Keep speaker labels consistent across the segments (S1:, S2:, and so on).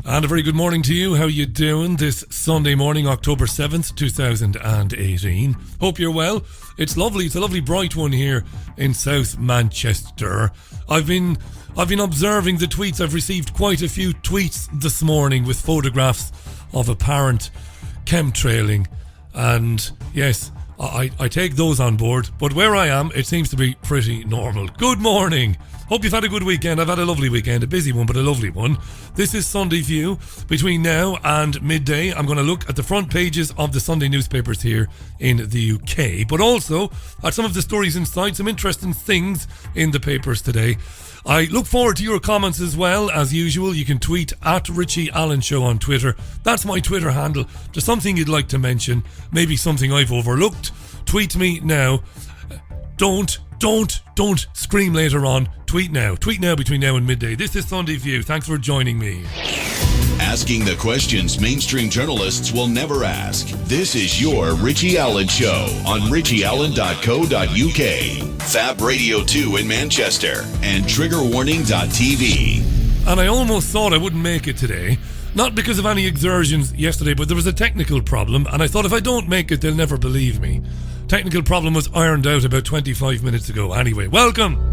S1: And a very good morning to you. How you doing this Sunday morning, October 7th, 2018? Hope you're well. It's lovely. It's a lovely bright one here in South Manchester. I've been observing the tweets. I've received quite a few tweets this morning with photographs of apparent chemtrailing. And yes, I take those on board. But where I am, it seems to be pretty normal. Good morning. Hope you've had a good weekend. I've had a lovely weekend, a busy one, but a lovely one. This is Sunday View. Between now and midday, I'm going to look at the front pages of the Sunday newspapers here in the UK, but also at some of the stories inside, some interesting things in the papers today. I look forward to your comments as well. As usual, you can tweet at Richie Allen Show on Twitter. That's my Twitter handle. There's something you'd like to mention, maybe something I've overlooked. Tweet me now. Don't scream later on. Tweet now between now and midday. This is Sunday View. Thanks for joining me.
S2: Asking the questions mainstream journalists will never ask. This is your Richie Allen Show on richieallen.co.uk, Fab Radio 2 in Manchester, and triggerwarning.tv.
S1: And I almost thought I wouldn't make it today. Not because of any exertions yesterday, but there was a technical problem, and I thought if I don't make it, they'll never believe me. Technical problem was ironed out about 25 minutes ago. Anyway, welcome.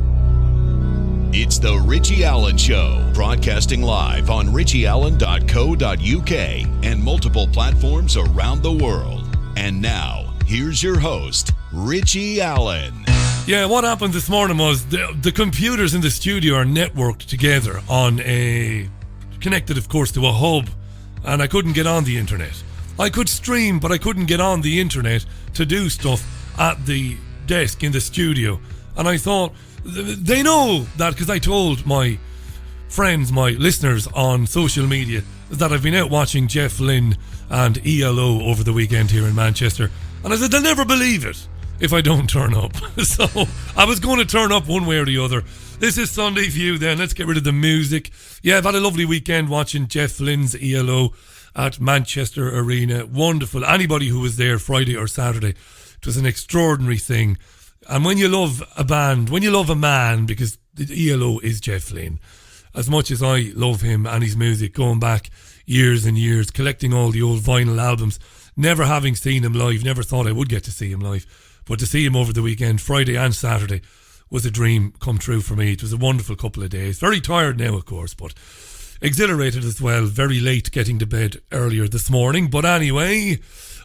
S2: It's the Richie Allen Show, broadcasting live on richieallen.co.uk and multiple platforms around the world. And now, here's your host, Richie Allen.
S1: Yeah, what happened this morning was the computers in the studio are networked together connected, of course, to a hub, and I couldn't get on the internet. I could stream, but I couldn't get on the internet to do stuff at the desk in the studio. And I thought, they know that because I told my friends, my listeners on social media that I've been out watching Jeff Lynne and ELO over the weekend here in Manchester. And I said, they'll never believe it if I don't turn up. So I was going to turn up one way or the other. This is Sunday View then. Let's get rid of the music. Yeah, I've had a lovely weekend watching Jeff Lynne's ELO at Manchester Arena. Wonderful. Anybody who was there Friday or Saturday, it was an extraordinary thing. And when you love a band, when you love a man, because the ELO is Jeff Lynne, as much as I love him and his music, going back years and years, collecting all the old vinyl albums, never having seen him live, never thought I would get to see him live, but to see him over the weekend, Friday and Saturday, was a dream come true for me. It was a wonderful couple of days. Very tired now, of course, but exhilarated as well. Very late getting to bed earlier this morning. But anyway,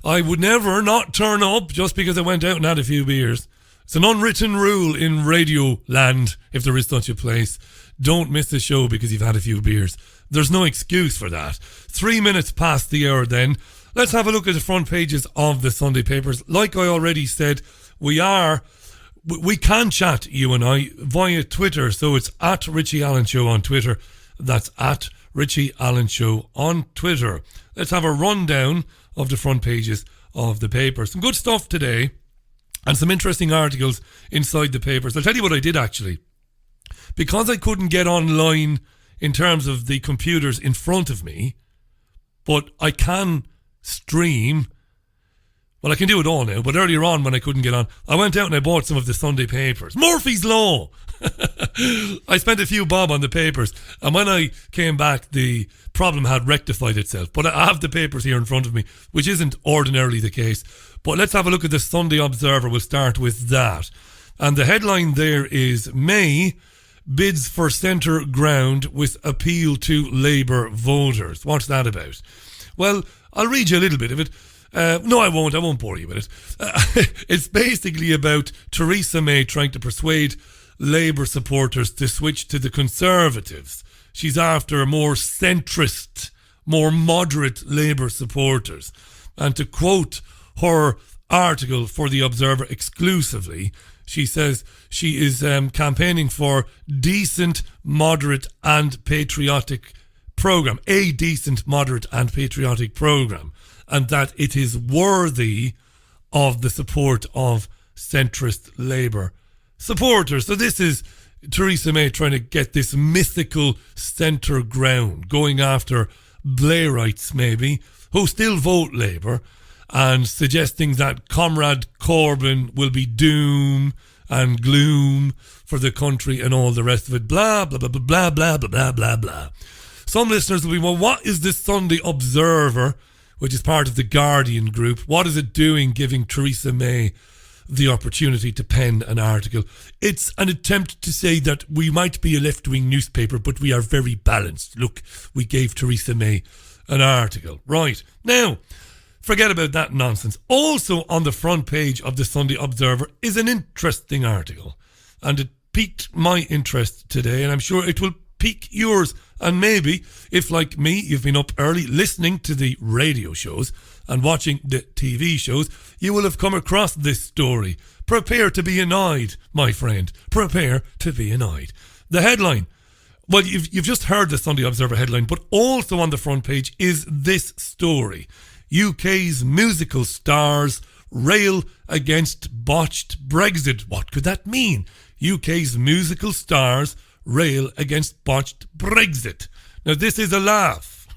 S1: I would never not turn up just because I went out and had a few beers. It's an unwritten rule in radio land, if there is such a place. Don't miss the show because you've had a few beers. There's no excuse for that. 3 minutes past the hour then. Let's have a look at the front pages of the Sunday papers. Like I already said, we can chat, you and I, via Twitter. So it's at Richie Allen Show on Twitter. That's at Richie Allen Show on Twitter. Let's have a rundown of the front pages of the paper. Some good stuff today and some interesting articles inside the papers. I'll tell you what I did actually. Because I couldn't get online in terms of the computers in front of me, but I can stream. Well, I can do it all now, but earlier on when I couldn't get on, I went out and I bought some of the Sunday papers. Murphy's Law! I spent a few bob on the papers, and when I came back, the problem had rectified itself. But I have the papers here in front of me, which isn't ordinarily the case. But let's have a look at the Sunday Observer. We'll start with that. And the headline there is, May bids for centre ground with appeal to Labour voters. What's that about? Well, I'll read you a little bit of it. No, I won't bore you with it. It's basically about Theresa May trying to persuade Labour supporters to switch to the Conservatives. She's after more centrist, more moderate Labour supporters. And to quote her article for the Observer exclusively, she says she is campaigning for decent, moderate and patriotic programme. A decent, moderate and patriotic programme. And that it is worthy of the support of centrist Labour supporters. So this is Theresa May trying to get this mythical centre ground, going after Blairites maybe, who still vote Labour, and suggesting that Comrade Corbyn will be doom and gloom for the country and all the rest of it. Blah, blah, blah, blah, blah, blah, blah, blah, blah. Some listeners will be, well, what is this Sunday Observer, which is part of the Guardian group? What is it doing giving Theresa May the opportunity to pen an article? It's an attempt to say that we might be a left-wing newspaper, but we are very balanced. Look, we gave Theresa May an article. Right. Now, forget about that nonsense. Also on the front page of the Sunday Observer is an interesting article. And it piqued my interest today, and I'm sure it will pique yours. And maybe, if like me, you've been up early listening to the radio shows and watching the TV shows, you will have come across this story. Prepare to be annoyed, my friend. Prepare to be annoyed. The headline, well, you've just heard the Sunday Observer headline, but also on the front page is this story. UK's musical stars rail against botched Brexit. What could that mean? UK's musical stars rail against botched Brexit. Now, this is a laugh.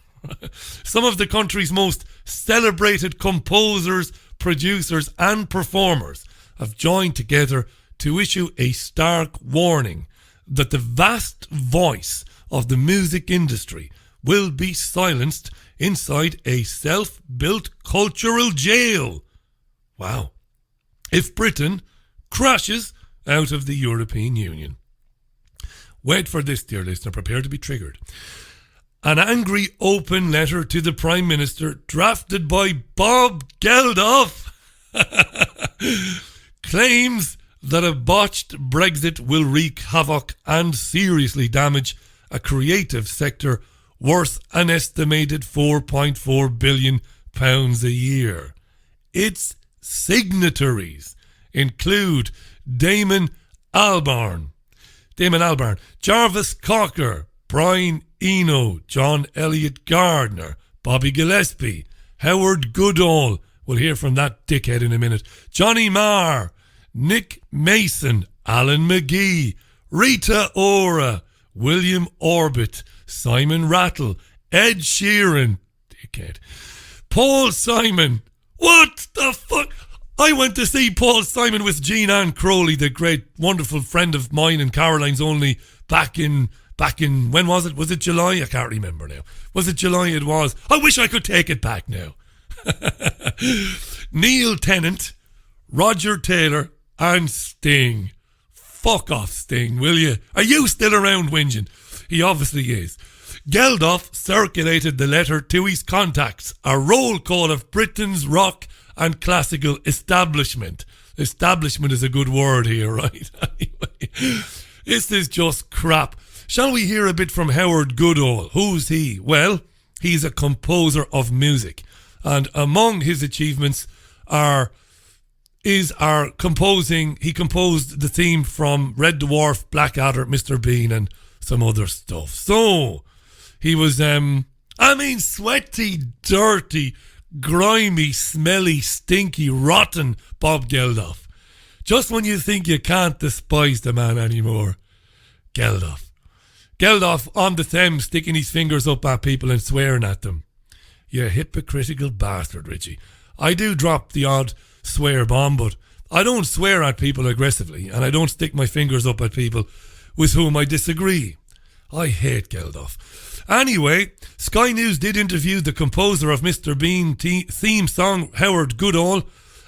S1: Some of the country's most celebrated composers, producers and performers have joined together to issue a stark warning that the vast voice of the music industry will be silenced inside a self-built cultural jail. Wow. If Britain crashes out of the European Union. Wait for this, dear listener. Prepare to be triggered. An angry open letter to the Prime Minister drafted by Bob Geldof claims that a botched Brexit will wreak havoc and seriously damage a creative sector worth an estimated £4.4 billion a year. Its signatories include Damon Albarn, Jarvis Cocker, Brian Eno, John Elliott Gardner, Bobby Gillespie, Howard Goodall, we'll hear from that dickhead in a minute, Johnny Marr, Nick Mason, Alan McGee, Rita Ora, William Orbit, Simon Rattle, Ed Sheeran, dickhead, Paul Simon. What the fuck? I went to see Paul Simon with Jean Ann Crowley, the great, wonderful friend of mine and Caroline's only, back in, when was it? Was it July? I can't remember now. Was it July? It was. I wish I could take it back now. Neil Tennant, Roger Taylor and Sting. Fuck off, Sting, will you? Are you still around whinging? He obviously is. Geldof circulated the letter to his contacts, a roll call of Britain's rock and classical establishment. Establishment is a good word here, right? Anyway, this is just crap. Shall we hear a bit from Howard Goodall? Who's he? Well, he's a composer of music, and among his achievements he composed the theme from Red Dwarf, Blackadder, Mr. Bean and some other stuff. So he was sweaty, dirty, grimy, smelly, stinky, rotten Bob Geldof. Just when you think you can't despise the man anymore. Geldof on the Thames, sticking his fingers up at people and swearing at them. You hypocritical bastard, Richie. I do drop the odd swear bomb, but I don't swear at people aggressively, and I don't stick my fingers up at people with whom I disagree. I hate Geldof. Anyway, Sky News did interview the composer of Mr. Bean theme song, Howard Goodall.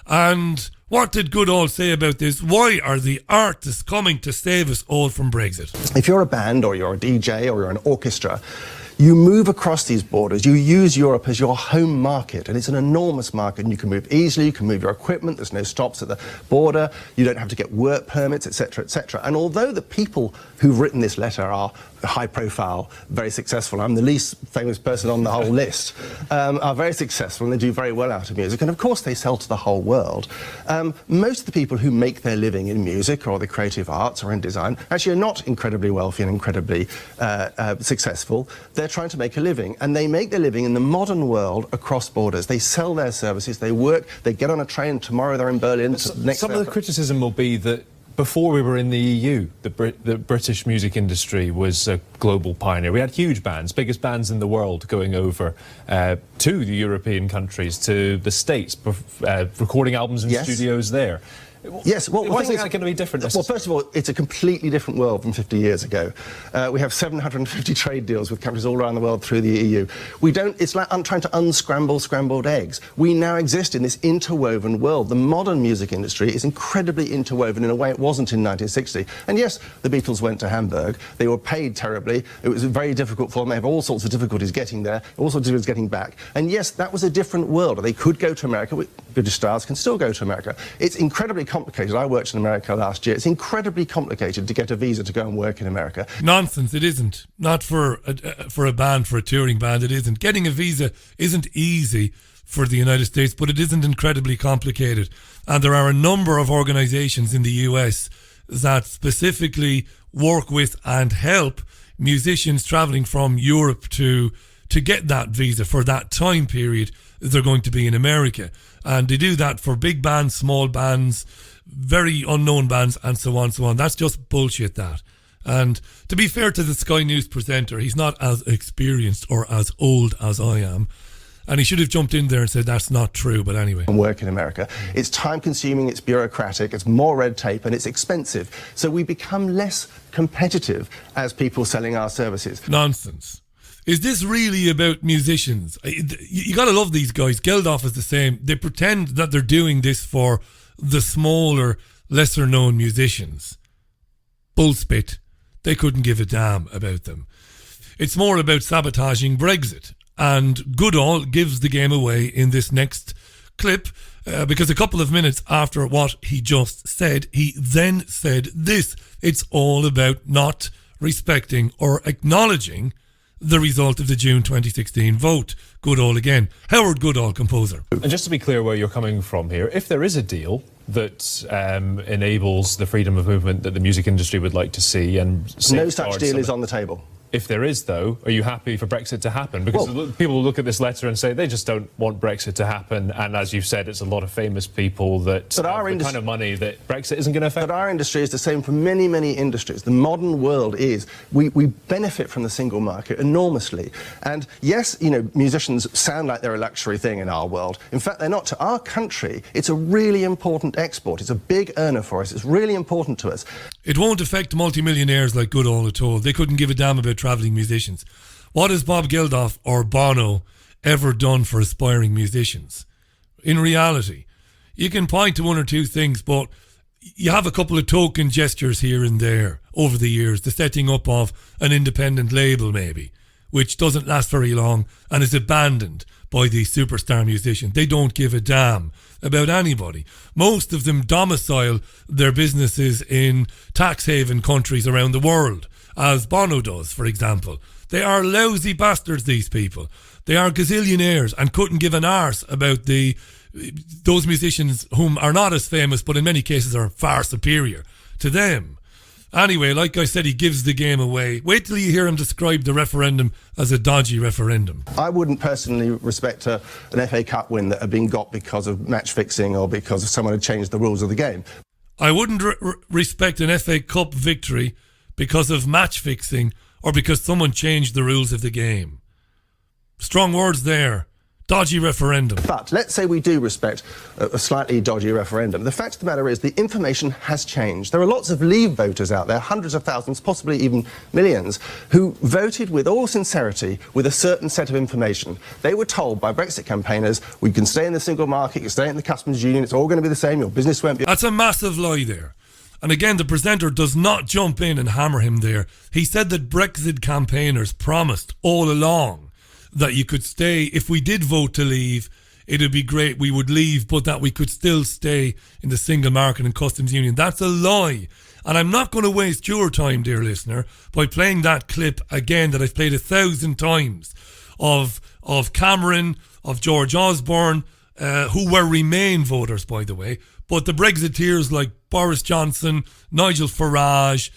S1: And what did Goodall say about this? Why are the artists coming to save us all from Brexit?
S3: If you're a band or you're a DJ or you're an orchestra, you move across these borders. You use Europe as your home market, and it's an enormous market, and you can move easily, you can move your equipment, there's no stops at the border, you don't have to get work permits, etc., etc. And although the people who've written this letter are high profile, very successful, I'm the least famous person on the whole list, are very successful and they do very well out of music, and of course they sell to the whole world. Most of the people who make their living in music or the creative arts or in design actually are not incredibly wealthy and incredibly successlevel. They're trying to make a living, and they make their living in the modern world across borders. They sell their services, they work, they get on a train, tomorrow they're in Berlin.
S4: Some of the criticism will be that before we were in the EU, the British music industry was global pioneer. We had huge bands, biggest bands in the world, going over to the European countries, to the States, recording albums in studios there.
S3: Yes, well,
S4: why is that going to be different?
S3: Well, first of all, it's a completely different world from 50 years ago. We have 750 trade deals with countries all around the world through the EU. It's like trying to unscramble scrambled eggs. We now exist in this interwoven world. The modern music industry is incredibly interwoven in a way it wasn't in 1960. And yes, the Beatles went to Hamburg. They were paid terribly. It was very difficult for them. They have all sorts of difficulties getting there, all sorts of difficulties getting back. And yes, that was a different world. They could go to America. British stars can still go to America. It's incredibly complicated. I worked in America last year. It's incredibly complicated to get a visa to go and work in America.
S1: Nonsense, it isn't. Not for a band, for a touring band, it isn't. Getting a visa isn't easy for the United States, but it isn't incredibly complicated. And there are a number of organisations in the US that specifically work with and help musicians travelling from Europe to get that visa for that time period they're going to be in America. And they do that for big bands, small bands, very unknown bands, and so on, so on. That's just bullshit, that. And to be fair to the Sky News presenter, he's not as experienced or as old as I am. And he should have jumped in there and said that's not true, but anyway.
S3: And work in America. It's time-consuming, it's bureaucratic, it's more red tape, and it's expensive. So we become less competitive as people selling our services.
S1: Nonsense. Is this really about musicians? You got to love these guys. Geldof is the same. They pretend that they're doing this for the smaller, lesser-known musicians. Bullspit. They couldn't give a damn about them. It's more about sabotaging Brexit. And Goodall gives the game away in this next clip because a couple of minutes after what he just said, he then said this. It's all about not respecting or acknowledging the result of the June 2016 vote. Goodall again. Howard Goodall, composer.
S4: And just to be clear where you're coming from here, if there is a deal that enables the freedom of movement that the music industry would like to see, and
S3: no such deal is on the table.
S4: If there is, though, are you happy for Brexit to happen? Because people will look at this letter and say they just don't want Brexit to happen. And as you've said, it's a lot of famous people that have the kind of money that Brexit isn't going to affect.
S3: But our industry is the same for many, many industries. The modern world is. We benefit from the single market enormously. And yes, you know, musicians sound like they're a luxury thing in our world. In fact, they're not. To our country, it's a really important export. It's a big earner for us. It's really important to us.
S1: It won't affect multimillionaires like Goodall at all. They couldn't give a damn about travelling musicians. What has Bob Geldof or Bono ever done for aspiring musicians? In reality, you can point to one or two things, but you have a couple of token gestures here and there over the years, the setting up of an independent label maybe, which doesn't last very long and is abandoned by these superstar musicians. They don't give a damn about anybody. Most of them domicile their businesses in tax haven countries around the world, as Bono does, for example. They are lousy bastards, these people. They are gazillionaires and couldn't give an arse about those musicians whom are not as famous, but in many cases are far superior to them. Anyway, like I said, he gives the game away. Wait till you hear him describe the referendum as a dodgy referendum.
S3: I wouldn't personally respect an FA Cup win that had been got because of match fixing or because someone had changed the rules of the game.
S1: I wouldn't respect an FA Cup victory because of match fixing or because someone changed the rules of the game. Strong words there. Dodgy referendum.
S3: But let's say we do respect a slightly dodgy referendum. The fact of the matter is the information has changed. There are lots of Leave voters out there, hundreds of thousands, possibly even millions, who voted with all sincerity with a certain set of information. They were told by Brexit campaigners, we can stay in the single market, you can stay in the customs union, it's all going to be the same, your business won't be...
S1: That's a massive lie there. And again, the presenter does not jump in and hammer him there. He said that Brexit campaigners promised all along that you could stay. If we did vote to leave, it would be great, we would leave, but that we could still stay in the single market and customs union. That's a lie. And I'm not going to waste your time, dear listener, by playing that clip again that I've played 1,000 times of Cameron, of George Osborne, who were Remain voters, by the way, but the Brexiteers like Boris Johnson, Nigel Farage,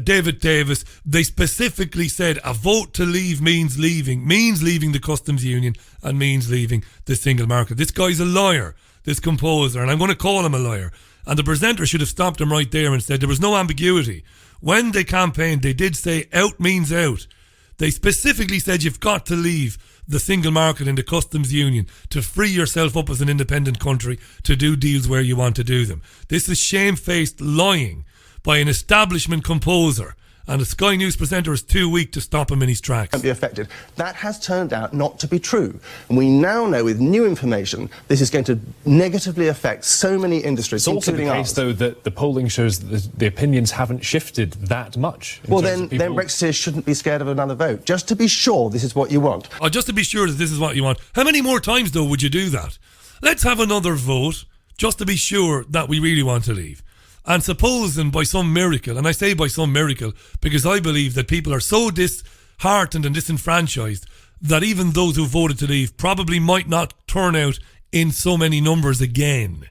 S1: David Davis, they specifically said a vote to leave means leaving the customs union and means leaving the single market. This guy's a liar, this composer, and I'm going to call him a liar. And the presenter should have stopped him right there and said there was no ambiguity. When they campaigned, they did say out means out. They specifically said you've got to leave the single market and the customs union to free yourself up as an independent country to do deals where you want to do them. This is shamefaced lying by an establishment composer, and a Sky News presenter is too weak to stop him in his tracks.
S3: Won't be affected. That has turned out not to be true. And we now know with new information this is going to negatively affect so many industries,
S4: it's also the case,
S3: ours.
S4: Though, that the polling shows that the opinions haven't shifted that much.
S3: Well, then Brexiteers shouldn't be scared of another vote. Just to be sure this is what you want.
S1: Oh, just to be sure that this is what you want. How many more times, though, would you do that? Let's have another vote just to be sure that we really want to leave. And supposing by some miracle, and I say by some miracle because I believe that people are so disheartened and disenfranchised that even those who voted to leave probably might not turn out in so many numbers again.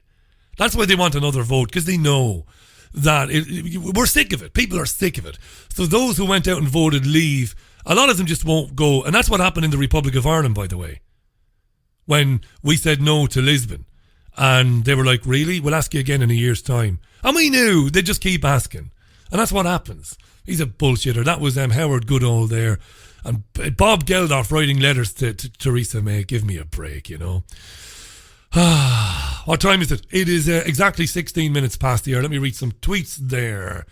S1: That's why they want another vote, because they know that we're sick of it. People are sick of it. So those who went out and voted leave, a lot of them just won't go. And that's what happened in the Republic of Ireland, by the way, when we said no to Lisbon. And they were like, really? We'll ask you again in a year's time. And we knew they'd just keep asking. And that's what happens. He's a bullshitter. That was Howard Goodall there. And Bob Geldof writing letters to Theresa May. Give me a break, you know. What time is it? It is exactly 16 minutes past the hour. Let me read some tweets there.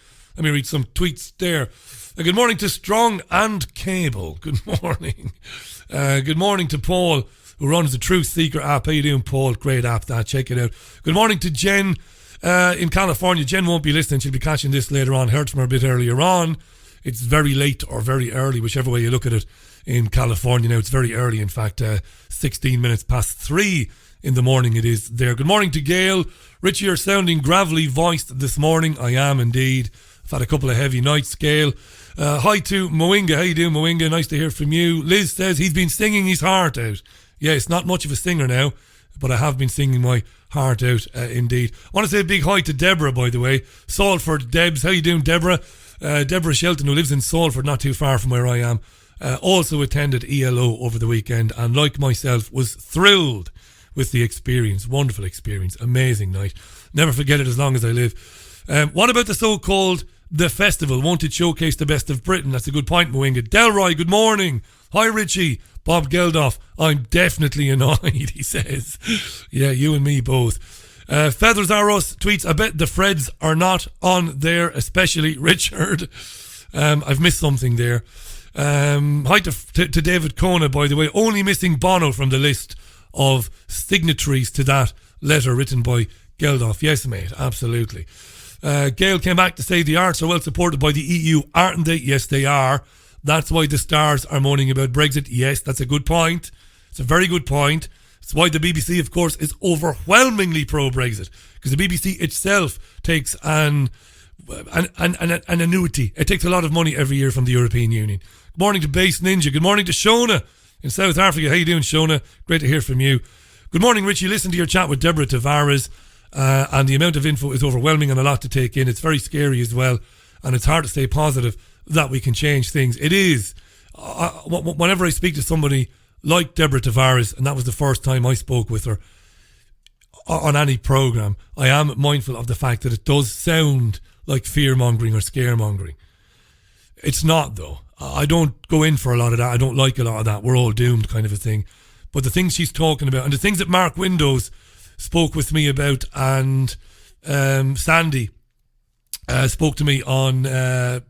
S1: Good morning to Strong and Cable. Good morning. Good morning to Paul, who runs the Truth Seeker app. How you doing, Paul? Great app, that. Check it out. Good morning to Jen in California. Jen won't be listening. She'll be catching this later on. Heard from her a bit earlier on. It's very late or very early, whichever way you look at it, in California now. It's very early, in fact. 16 minutes past 3 in the morning it is there. Good morning to Gail. Richie, you're sounding gravelly voiced this morning. I am indeed. I've had a couple of heavy nights, Gail. Hi to Moinga. How you doing, Moinga? Nice to hear from you. Liz says he's been singing his heart out. Yeah, it's not much of a singer now, but I have been singing my heart out, indeed. I want to say a big hi to Deborah, by the way. Salford, Debs. How you doing, Deborah? Deborah Shelton, who lives in Salford, not too far from where I am, also attended ELO over the weekend, and like myself, was thrilled with the experience. Wonderful experience. Amazing night. Never forget it as long as I live. What about the so-called The Festival? Won't it showcase the best of Britain? That's a good point, Moinga. Delroy, good morning. Hi, Richie. Bob Geldof, I'm definitely annoyed, he says. Yeah, you and me both. Feathers Are Us tweets, I bet the Freds are not on there, especially Richard. I've missed something there. Hi to David Kona, by the way. Only missing Bono from the list of signatories to that letter written by Geldof. Yes, mate, absolutely. Gail came back to say the arts are well supported by the EU, aren't they? Yes, they are. That's why the stars are moaning about Brexit. Yes, that's a good point. It's a very good point. It's why the BBC, of course, is overwhelmingly pro-Brexit, because the BBC itself takes an annuity. It takes a lot of money every year from the European Union. Good morning to Base Ninja. Good morning to Shona in South Africa. How you doing, Shona? Great to hear from you. Good morning, Richie. Listen to your chat with Deborah Tavares, and the amount of info is overwhelming and a lot to take in. It's very scary as well, and it's hard to stay positive that we can change things. It is. Whenever I speak to somebody like Deborah Tavares, and that was the first time I spoke with her on any programme, I am mindful of the fact that it does sound like fear-mongering or scaremongering. It's not, though. I don't go in for a lot of that. I don't like a lot of that. We're all doomed kind of a thing. But the things she's talking about, and the things that Mark Windows spoke with me about, and Sandy spoke to me on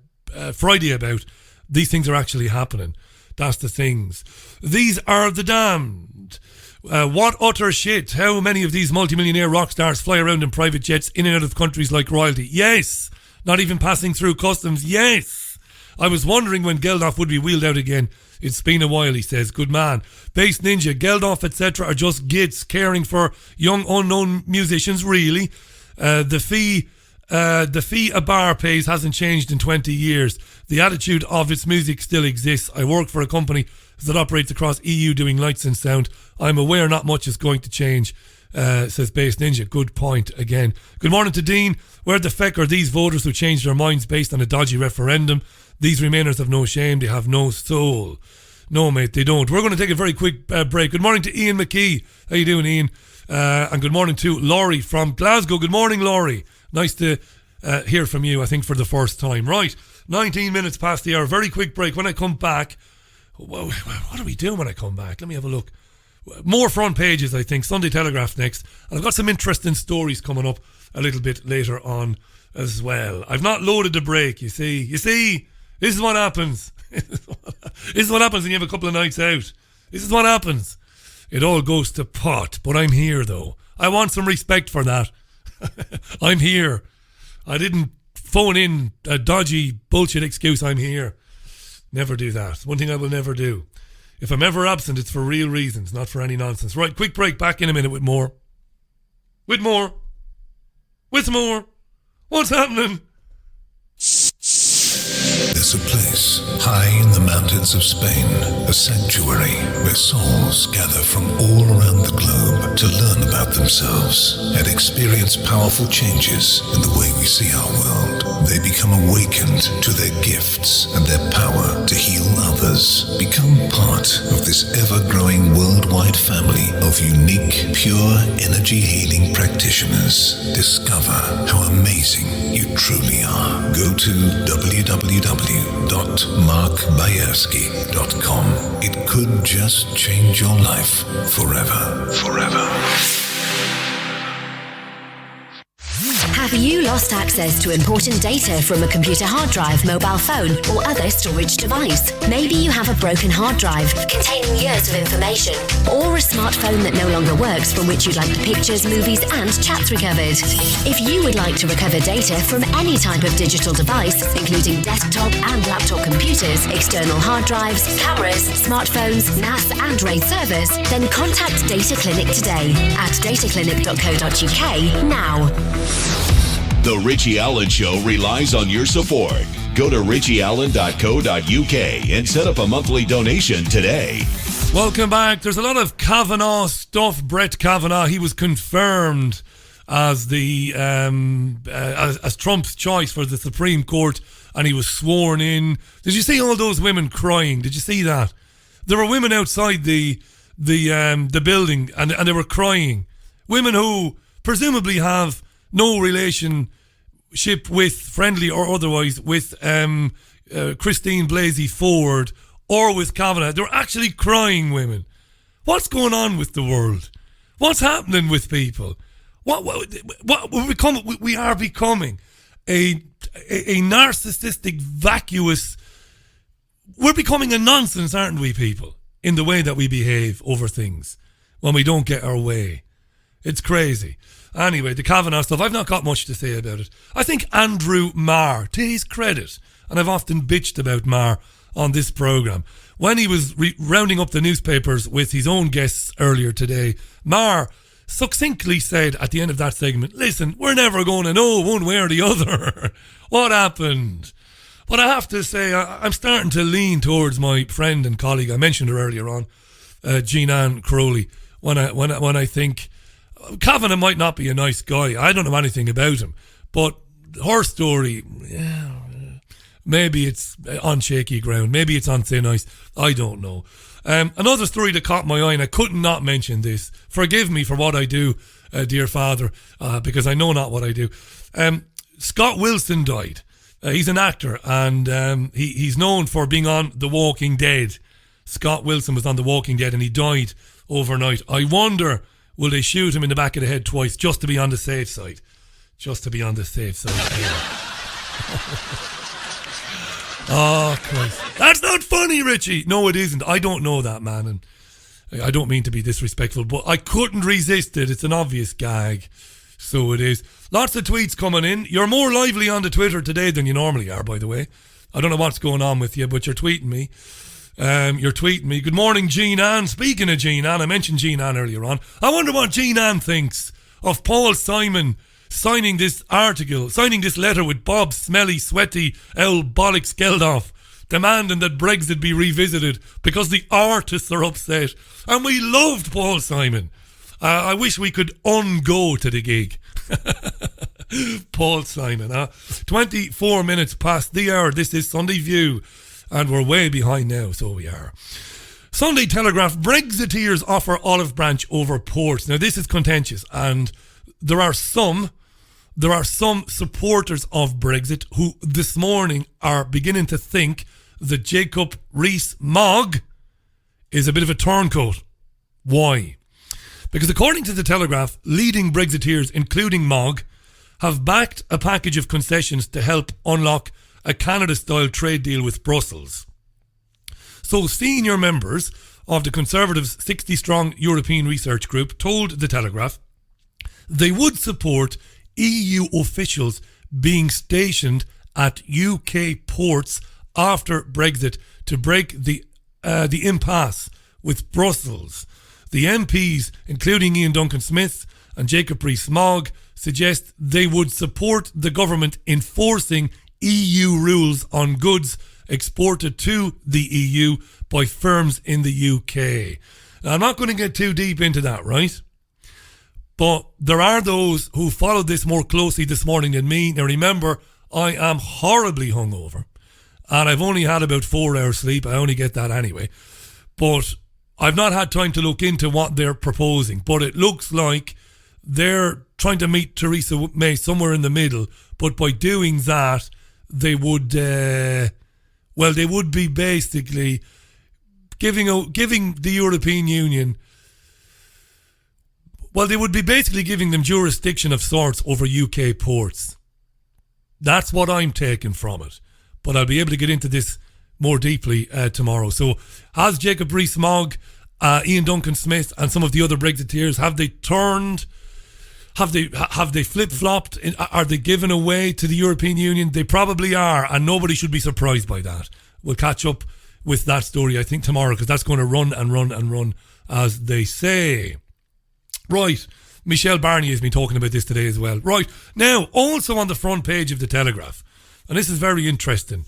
S1: Friday about, these things are actually happening. That's the things. These are the damned. What utter shit. How many of these multimillionaire rock stars fly around in private jets in and out of countries like royalty? Yes. Not even passing through customs? Yes. I was wondering when Geldof would be wheeled out again. It's been a while, he says. Good man. Base Ninja, Geldof, etc. are just gits caring for young unknown musicians, really. The fee a bar pays hasn't changed in 20 years. The attitude of its music still exists. I work for a company that operates across EU doing lights and sound. I'm aware not much is going to change, says Base Ninja. Good point again. Good morning to Dean. Where the feck are these voters who changed their minds based on a dodgy referendum? These Remainers have no shame. They have no soul. No, mate, they don't. We're going to take a very quick break. Good morning to Ian McKee. How you doing, Ian? And good morning to Laurie from Glasgow. Good morning, Laurie. Nice to hear from you, I think, for the first time. Right, 19 minutes past the hour. Very quick break. When I come back, what are we doing when I come back? Let me have a look. More front pages, I think. Sunday Telegraph next. And I've got some interesting stories coming up a little bit later on as well. I've not loaded the break, you see. This is what happens. This is what happens when you have a couple of nights out. This is what happens. It all goes to pot. But I'm here, though. I want some respect for that. I'm here. I didn't phone in a dodgy bullshit excuse. I'm here. Never do that. One thing I will never do. If I'm ever absent, it's for real reasons, not for any nonsense. Right, quick break. Back in a minute with more. With more. What's happening?
S5: There's a place high in the mountains of Spain, a sanctuary where souls gather from all around the globe to learn about themselves and experience powerful changes in the way we see our world. They become awakened to their gifts and their power to heal others. Become part of this ever-growing worldwide family of unique, pure energy healing practitioners. Discover how amazing you truly are. Go to www.markbayerski.com. It could just change your life forever.
S6: Have you lost access to important data from a computer hard drive, mobile phone, or other storage device? Maybe you have a broken hard drive containing years of information, or a smartphone that no longer works from which you'd like the pictures, movies, and chats recovered. If you would like to recover data from any type of digital device, including desktop and laptop computers, external hard drives, cameras, smartphones, NAS, and RAID servers, then contact Data Clinic today at dataclinic.co.uk now.
S2: The Richie Allen Show relies on your support. Go to richieallen.co.uk and set up a monthly donation today.
S1: Welcome back. There's a lot of Kavanaugh stuff. Brett Kavanaugh, he was confirmed as the as Trump's choice for the Supreme Court, and he was sworn in. Did you see all those women crying? Did you see that? There were women outside the building, and they were crying. Women who presumably have no relationship with, friendly or otherwise, with Christine Blasey Ford or with Kavanaugh. They're actually crying women. What's going on with the world? What's happening with people? What we are becoming a narcissistic, vacuous. We're becoming a nonsense, aren't we, people? In the way that we behave over things when we don't get our way. It's crazy. Anyway, the Kavanaugh stuff, I've not got much to say about it. I think Andrew Marr, to his credit, and I've often bitched about Marr on this programme, when he was rounding up the newspapers with his own guests earlier today, Marr succinctly said at the end of that segment, listen, we're never going to know one way or the other what happened. But I have to say, I'm starting to lean towards my friend and colleague, I mentioned her earlier on, Jean-Anne Crowley, when I think Kavanaugh might not be a nice guy. I don't know anything about him. But her story, yeah, maybe it's on shaky ground. Maybe it's on thin ice. I don't know. Another story that caught my eye, and I couldn't not mention this. Forgive me for what I do, dear Father, because I know not what I do. Scott Wilson died. He's an actor, and he's known for being on The Walking Dead. Scott Wilson was on The Walking Dead, and he died overnight. I wonder, will they shoot him in the back of the head twice just to be on the safe side? Just to be on the safe side. Oh, Christ. That's not funny, Richie. No, it isn't. I don't know that, man. And I don't mean to be disrespectful, but I couldn't resist it. It's an obvious gag. So it is. Lots of tweets coming in. You're more lively on the Twitter today than you normally are, by the way. I don't know what's going on with you, but you're tweeting me. Good morning, Jean-Anne. Speaking of Jean-Anne, I mentioned Jean-Anne earlier on. I wonder what Jean-Anne thinks of Paul Simon signing this letter with Bob Smelly Sweaty L. Bollock Geldof, demanding that Brexit be revisited because the artists are upset. And we loved Paul Simon. I wish we could go to the gig. Paul Simon, 24 minutes past the hour. This is Sunday View, and we're way behind now, so we are. Sunday Telegraph, Brexiteers offer olive branch over ports. Now this is contentious, and there are some supporters of Brexit who this morning are beginning to think that Jacob Rees-Mogg is a bit of a turncoat. Why? Because according to the Telegraph, leading Brexiteers, including Mogg, have backed a package of concessions to help unlock a Canada-style trade deal with Brussels. So senior members of the Conservatives' 60-strong European research group told the Telegraph they would support EU officials being stationed at UK ports after Brexit to break the impasse with Brussels. The MPs, including Ian Duncan-Smith and Jacob Rees-Mogg, suggest they would support the government enforcing EU rules on goods exported to the EU by firms in the UK. Now, I'm not going to get too deep into that, right? But there are those who followed this more closely this morning than me. Now, remember, I am horribly hungover, and I've only had about 4 hours sleep. I only get that anyway. But I've not had time to look into what they're proposing. But it looks like they're trying to meet Theresa May somewhere in the middle. But by doing that, they would be basically giving the European Union, they would be basically giving them jurisdiction of sorts over UK ports. That's what I'm taking from it. But I'll be able to get into this more deeply tomorrow. So has Jacob Rees-Mogg, Ian Duncan-Smith and some of the other Brexiteers, have they turned... Have they flip-flopped? Are they given away to the European Union? They probably are, and nobody should be surprised by that. We'll catch up with that story, I think, tomorrow, because that's going to run and run and run, as they say. Right, Michelle Barnier has been talking about this today as well. Right, now, also on the front page of the Telegraph, and this is very interesting,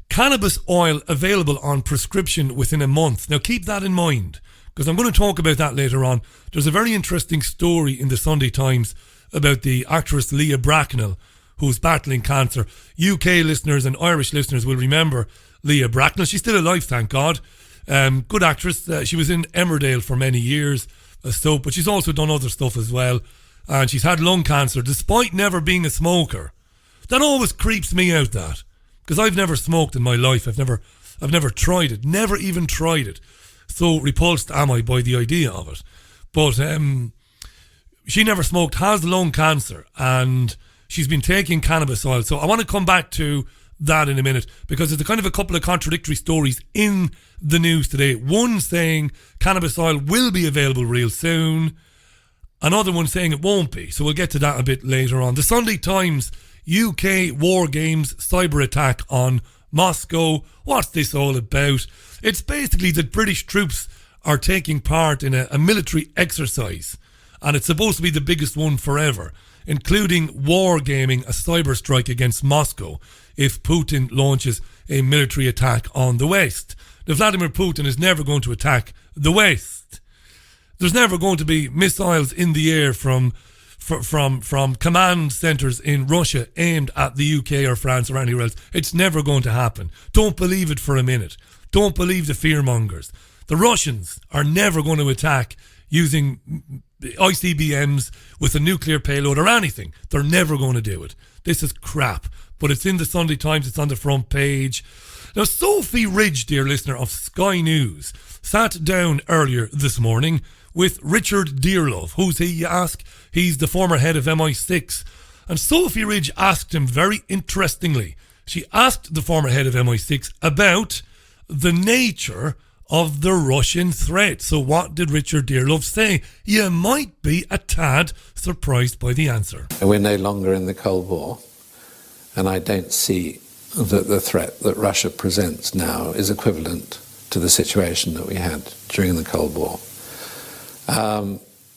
S1: cannabis oil available on prescription within a month. Now, keep that in mind, because I'm going to talk about that later on. There's a very interesting story in the Sunday Times about the actress Leah Bracknell, who's battling cancer. UK listeners and Irish listeners will remember Leah Bracknell. She's still alive, thank God. Good actress. She was in Emmerdale for many years, but she's also done other stuff as well. And she's had lung cancer, despite never being a smoker. That always creeps me out, that. Because I've never smoked in my life. I've never tried it. Never even tried it. So repulsed am I by the idea of it. But she never smoked, has lung cancer, and she's been taking cannabis oil. So I want to come back to that in a minute, because there's a couple of contradictory stories in the news today. One saying cannabis oil will be available real soon. Another one saying it won't be. So we'll get to that a bit later on. The Sunday Times, UK war games cyber attack on Moscow. What's this all about? It's basically that British troops are taking part in a military exercise, and it's supposed to be the biggest one forever, including wargaming a cyber strike against Moscow if Putin launches a military attack on the West. Now, Vladimir Putin is never going to attack the West. There's never going to be missiles in the air from command centres in Russia aimed at the UK or France or anywhere else. It's never going to happen. Don't believe it for a minute. Don't believe the fearmongers. The Russians are never going to attack using ICBMs with a nuclear payload or anything. They're never going to do it. This is crap. But it's in the Sunday Times. It's on the front page. Now, Sophie Ridge, dear listener of Sky News, sat down earlier this morning with Richard Dearlove. Who's he, you ask? He's the former head of MI6. And Sophie Ridge asked him very interestingly. She asked the former head of MI6 about the nature of the Russian threat. So what did Richard Dearlove say? You might be a tad surprised by the answer.
S7: We're no longer in the Cold War, and I don't see that the threat that Russia presents now is equivalent to the situation that we had during the Cold War.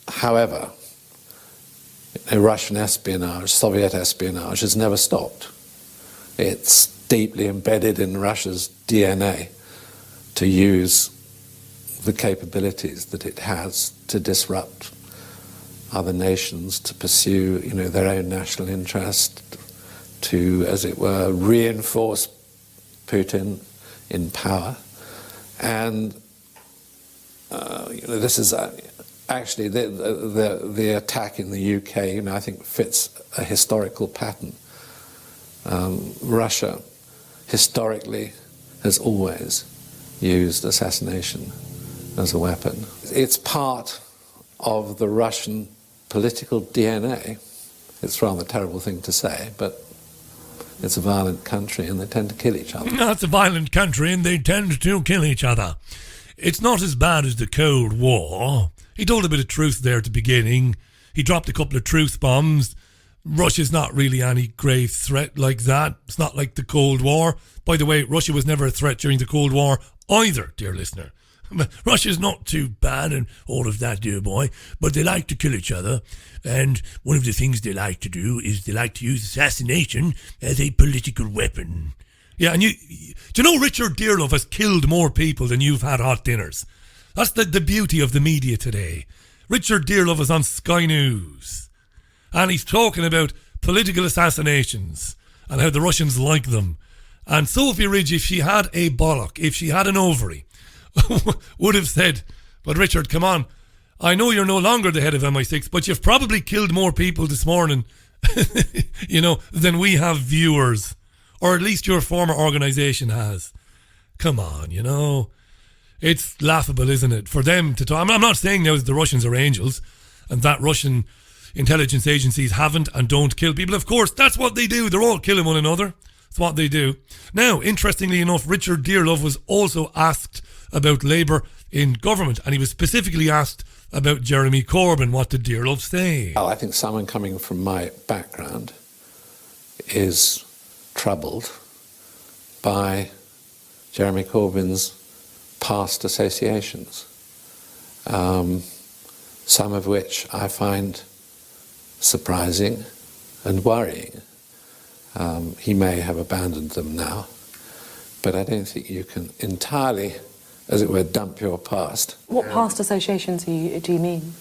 S7: However, Russian espionage, Soviet espionage has never stopped. It's deeply embedded in Russia's DNA to use the capabilities that it has to disrupt other nations, to pursue, their own national interest, to, as it were, reinforce Putin in power. And this is actually the attack in the UK, I think fits a historical pattern. Russia historically has always used assassination as a weapon. It's part of the Russian political DNA. It's a rather terrible thing to say, but it's a violent country and they tend to kill each other.
S1: No, it's a violent country and they tend to kill each other. It's not as bad as the Cold War. He told a bit of truth there at the beginning. He dropped a couple of truth bombs. Russia's not really any grave threat like that. It's not like the Cold War. By the way, Russia was never a threat during the Cold War either, dear listener. Russia's not too bad and all of that, dear boy, but they like to kill each other. And one of the things they like to do is they like to use assassination as a political weapon. Yeah, and do you know Richard Dearlove has killed more people than you've had hot dinners? That's the beauty of the media today. Richard Dearlove is on Sky News. And he's talking about political assassinations and how the Russians like them. And Sophie Ridge, if she had a bollock, if she had an ovary, would have said, but Richard, come on, I know you're no longer the head of MI6, but you've probably killed more people this morning, than we have viewers, or at least your former organisation has. Come on, it's laughable, isn't it, for them to talk. I'm not saying now that the Russians are angels and that Russian intelligence agencies haven't and don't kill people. Of course, that's what they do. They're all killing one another. That's what they do. Now, interestingly enough, Richard Dearlove was also asked about Labour in government, and he was specifically asked about Jeremy Corbyn. What did Dearlove say?
S7: Well, I think someone coming from my background is troubled by Jeremy Corbyn's past associations, some of which I find surprising and worrying. He may have abandoned them now, but I don't think you can entirely, as it were, dump your past.
S8: What past associations do you mean?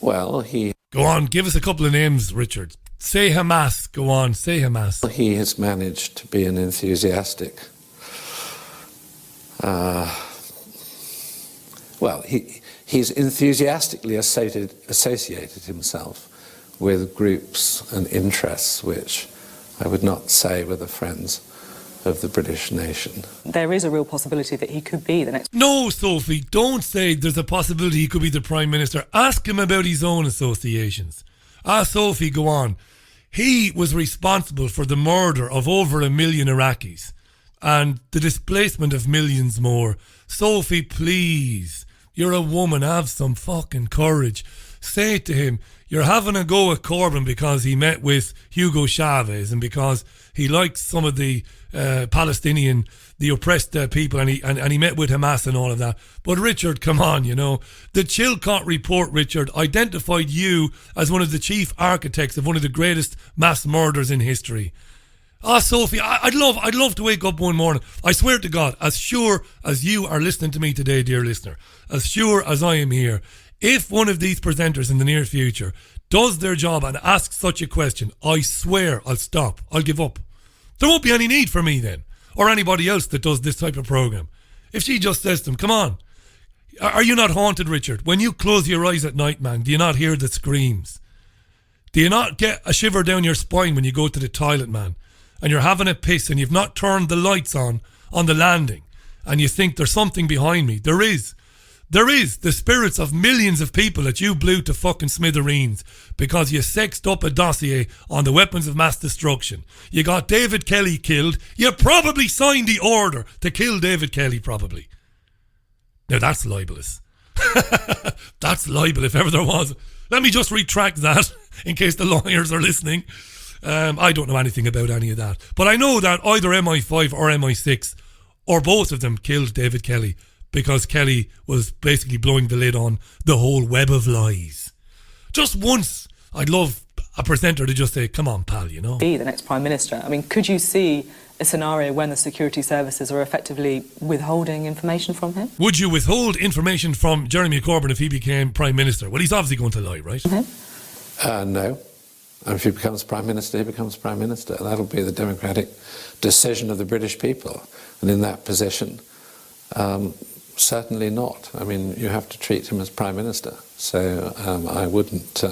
S7: Well, he...
S1: Go on, give us a couple of names, Richard. Say Hamas. Go on, say Hamas.
S7: He has managed to be an enthusiastic... he's enthusiastically associated himself with groups and interests which I would not say were the friends of the British nation.
S8: There is a real possibility that he could be the next...
S1: No, Sophie, don't say there's a possibility he could be the Prime Minister. Ask him about his own associations. Sophie, go on. He was responsible for the murder of over 1 million Iraqis and the displacement of millions more. Sophie, please, you're a woman, have some fucking courage. Say to him, you're having a go at Corbyn because he met with Hugo Chavez and because he likes some of the Palestinian, the oppressed people, and he met with Hamas and all of that. But Richard, come on, the Chilcot report, Richard, identified you as one of the chief architects of one of the greatest mass murders in history. Sophie, I'd love to wake up one morning. I swear to God, as sure as you are listening to me today, dear listener, as sure as I am here, if one of these presenters in the near future does their job and asks such a question, I swear I'll stop. I'll give up. There won't be any need for me then, or anybody else that does this type of programme. If she just says to them, come on, are you not haunted, Richard? When you close your eyes at night, man, do you not hear the screams? Do you not get a shiver down your spine when you go to the toilet, man, and you're having a piss and you've not turned the lights on the landing and you think there's something behind me? There is. There is the spirits of millions of people that you blew to fucking smithereens because you sexed up a dossier on the weapons of mass destruction. You got David Kelly killed. You probably signed the order to kill David Kelly, probably. Now that's libelous. That's libel if ever there was. Let me just retract that in case the lawyers are listening. I don't know anything about any of that. But I know that either MI5 or MI6 or both of them killed David Kelly because Kelly was basically blowing the lid on the whole web of lies. Just once, I'd love a presenter to just say, come on, pal,
S8: Be the next Prime Minister. I mean, could you see a scenario when the security services are effectively withholding information from him?
S1: Would you withhold information from Jeremy Corbyn if he became Prime Minister? Well, he's obviously going to lie, right?
S8: Mm-hmm.
S7: No. And if he becomes Prime Minister, he becomes Prime Minister. That'll be the democratic decision of the British people. And in that position, Certainly not. I mean, you have to treat him as Prime Minister. So I wouldn't,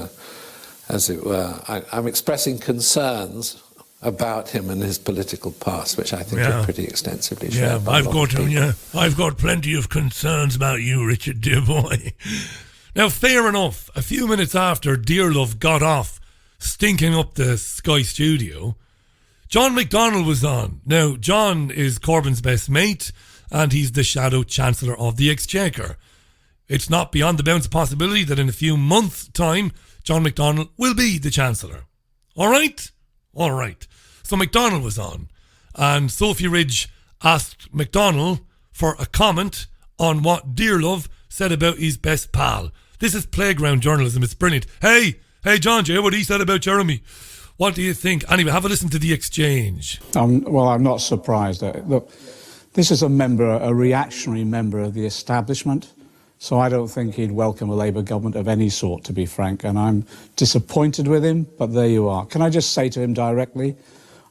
S7: as it were, I'm expressing concerns about him and his political past, which I think are pretty extensively shared by
S1: I've got plenty of concerns about you, Richard, dear boy. Now, fair enough, a few minutes after Dearlove got off stinking up the Sky studio, John McDonnell was on. Now, John is Corbyn's best mate, and he's the Shadow Chancellor of the Exchequer. It's not beyond the bounds of possibility that in a few months' time, John McDonnell will be the Chancellor. All right? All right. So McDonnell was on, and Sophie Ridge asked McDonnell for a comment on what Dearlove said about his best pal. This is playground journalism. It's brilliant. Hey, John, do you hear what he said about Jeremy? What do you think? Anyway, have a listen to the exchange.
S9: Well, I'm not surprised. Look, this is a reactionary member of the establishment, so I don't think he'd welcome a Labour government of any sort, to be frank, and I'm disappointed with him, but there you are. Can I just say to him directly,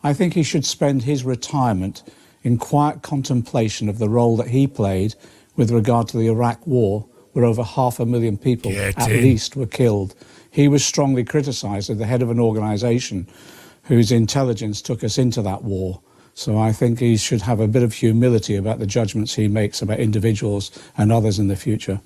S9: I think he should spend his retirement in quiet contemplation of the role that he played with regard to the Iraq war, where over 500,000 people at least were killed. He was strongly criticised as the head of an organisation whose intelligence took us into that war. So I think he should have a bit of humility about the judgments he makes about individuals and others in the future.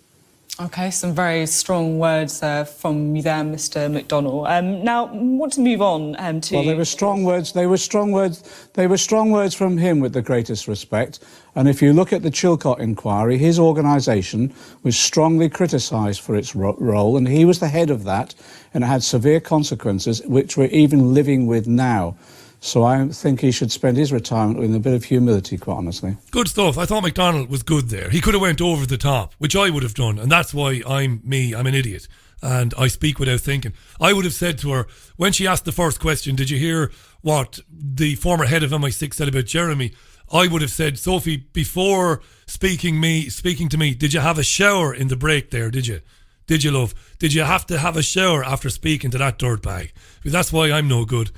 S8: OK, some very strong words from you there, Mr McDonnell. Now, I want to move on to...
S9: Well, they were strong words. They were strong words from him, with the greatest respect. And if you look at the Chilcot inquiry, his organisation was strongly criticised for its role, and he was the head of that, and it had severe consequences, which we're even living with now. So I think he should spend his retirement with a bit of humility, quite honestly.
S1: Good stuff. I thought McDonnell was good there. He could have went over the top, which I would have done, and that's why I'm an idiot, and I speak without thinking. I would have said to her, when she asked the first question, did you hear what the former head of MI6 said about Jeremy? I would have said, Sophie, before speaking to me, did you have a shower in the break there, did you? Did you, love? Did you have to have a shower after speaking to that dirtbag? Because that's why I'm no good.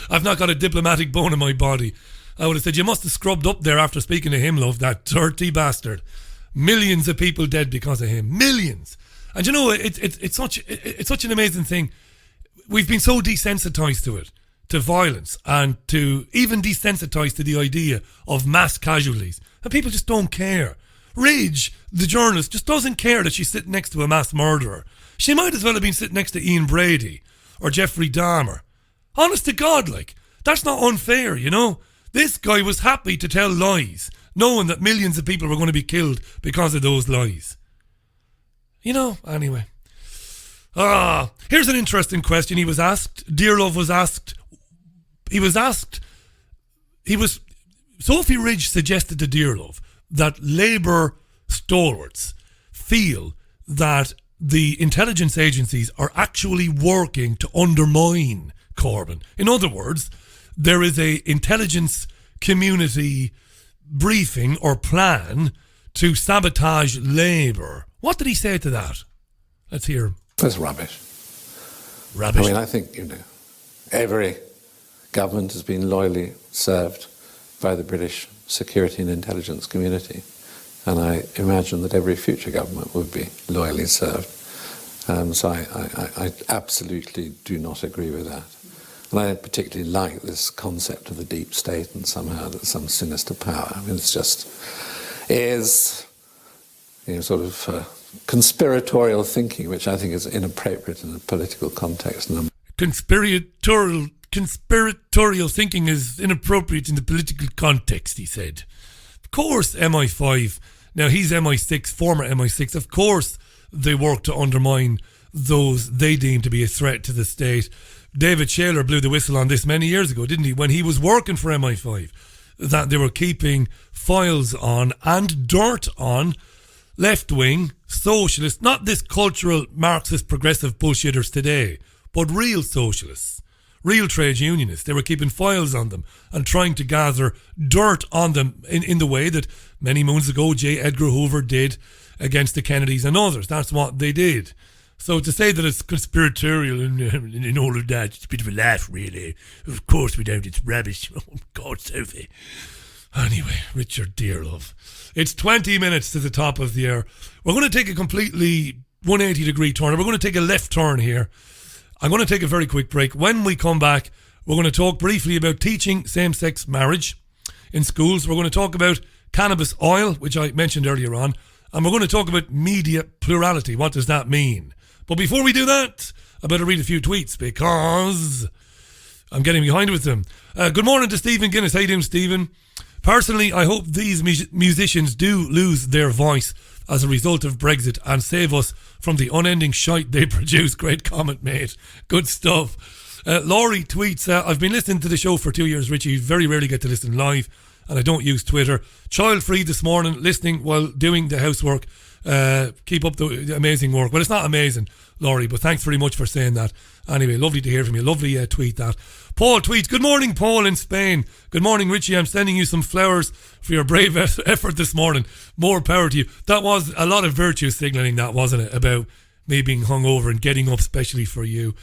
S1: I've not got a diplomatic bone in my body. I would have said, you must have scrubbed up there after speaking to him, love, that dirty bastard. Millions of people dead because of him. Millions. And you know, it's such an amazing thing. We've been so desensitised to it, to violence, and to even desensitised to the idea of mass casualties. And people just don't care. Ridge, the journalist, just doesn't care that she's sitting next to a mass murderer. She might as well have been sitting next to Ian Brady or Jeffrey Dahmer. Honest to God, like, that's not unfair, you know? This guy was happy to tell lies, knowing that millions of people were going to be killed because of those lies. You know, anyway. Here's an interesting question he was asked. Dearlove was asked. Sophie Ridge suggested to Dearlove that Labour stalwarts feel that the intelligence agencies are actually working to undermine Corbyn. In other words, there is a intelligence community briefing or plan to sabotage Labour. What did he say to that? Let's hear him.
S7: That's rubbish.
S1: Rubbish.
S7: I mean, I think, every government has been loyally served by the British security and intelligence community, and I imagine that every future government would be loyally served. So I absolutely do not agree with that. And I don't particularly like this concept of the deep state and somehow that some sinister power. I mean, it's just sort of conspiratorial thinking, which I think is inappropriate in a political context. Conspiratorial
S1: thinking is inappropriate in the political context, he said. Of course, MI5, now he's MI6, former MI6, of course they work to undermine those they deem to be a threat to the state. David Shaler blew the whistle on this many years ago, didn't he, when he was working for MI5, that they were keeping files on and dirt on left-wing socialists, not this cultural Marxist progressive bullshitters today, but real socialists, real trade unionists. They were keeping files on them and trying to gather dirt on them in the way that many moons ago J. Edgar Hoover did against the Kennedys and others. That's what they did. So to say that it's conspiratorial and all of that, it's a bit of a laugh, really. Of course we don't, it's rubbish. Oh, God, Sophie. Anyway, Richard, dear love, it's 20 minutes to the top of the hour. We're going to take a completely 180-degree turn. We're going to take a left turn here. I'm going to take a very quick break. When we come back, we're going to talk briefly about teaching same-sex marriage in schools. We're going to talk about cannabis oil, which I mentioned earlier on. And we're going to talk about media plurality. What does that mean? But before we do that, I better read a few tweets because I'm getting behind with them. Good morning to Stephen Guinness. How you doing, Stephen? Personally, I hope these musicians do lose their voice as a result of Brexit and save us from the unending shite they produce. Great comment, mate. Good stuff. Laurie tweets, I've been listening to the show for 2 years, Richie. Very rarely get to listen live, and I don't use Twitter. Child-free this morning, listening while doing the housework. Keep up the amazing work. Well, it's not amazing, Laurie, but thanks very much for saying that. Anyway, lovely to hear from you. Lovely tweet that. Paul tweets, good morning, Paul in Spain. Good morning, Richie. I'm sending you some flowers for your brave effort this morning. More power to you. That was a lot of virtue signalling, that, wasn't it? About me being hungover and getting up specially for you.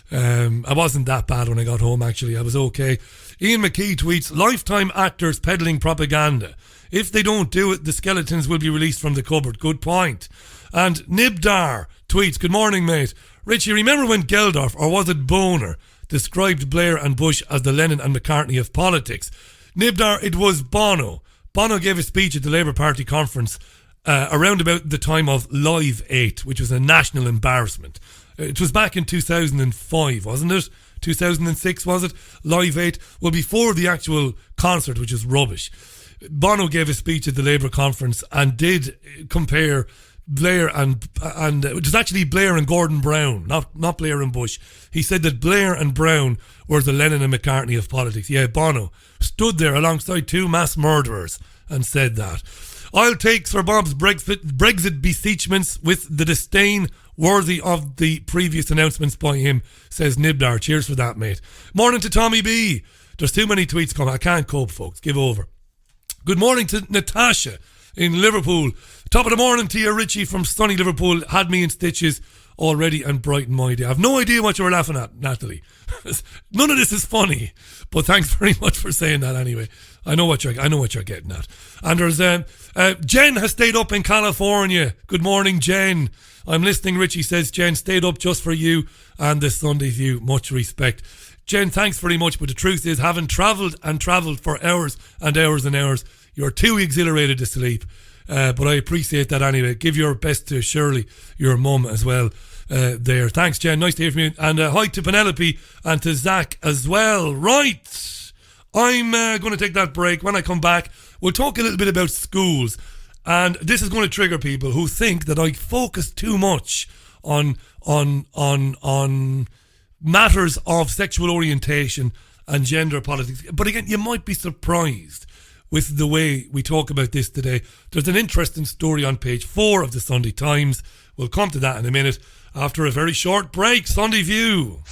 S1: I wasn't that bad when I got home, actually. I was okay. Ian McKee tweets, lifetime actors peddling propaganda. If they don't do it, the skeletons will be released from the cupboard. Good point. And Nibdar tweets, good morning, mate. Richie, remember when Geldorf, or was it Boner, described Blair and Bush as the Lennon and McCartney of politics? Nibdar, it was Bono. Bono gave a speech at the Labour Party conference around about the time of Live 8, which was a national embarrassment. It was back in 2005, wasn't it? 2006, was it? Live 8. Well, before the actual concert, which is rubbish, Bono gave a speech at the Labour conference and did compare Blair and it was actually Blair and Gordon Brown, not Blair and Bush. He said that Blair and Brown were the Lennon and McCartney of politics. Yeah, Bono stood there alongside two mass murderers and said that. I'll take Sir Bob's Brexit beseechments with the disdain worthy of the previous announcements by him, says Nibdar. Cheers for that, mate. Morning to Tommy B. There's too many tweets coming. I can't cope, folks. Give over. Good morning to Natasha in Liverpool. Top of the morning to you, Richie from sunny Liverpool. Had me in stitches already and brightened my day. I've no idea what you were laughing at, Natalie. None of this is funny, but thanks very much for saying that anyway. I know what you're getting at. And there's Jen has stayed up in California. Good morning, Jen. I'm listening, Richie, says Jen. Stayed up just for you and the Sunday View. Much respect. Jen, thanks very much, but the truth is, having travelled for hours and hours and hours, you're too exhilarated to sleep. But I appreciate that anyway. Give your best to Shirley, your mum, as well. There. Thanks, Jen. Nice to hear from you. And hi to Penelope and to Zach as well. Right. I'm going to take that break. When I come back, we'll talk a little bit about schools. And this is going to trigger people who think that I focus too much on matters of sexual orientation and gender politics. But again, you might be surprised with the way we talk about this today. There's an interesting story on page 4 of the Sunday Times. We'll come to that in a minute after a very short break. Sunday View.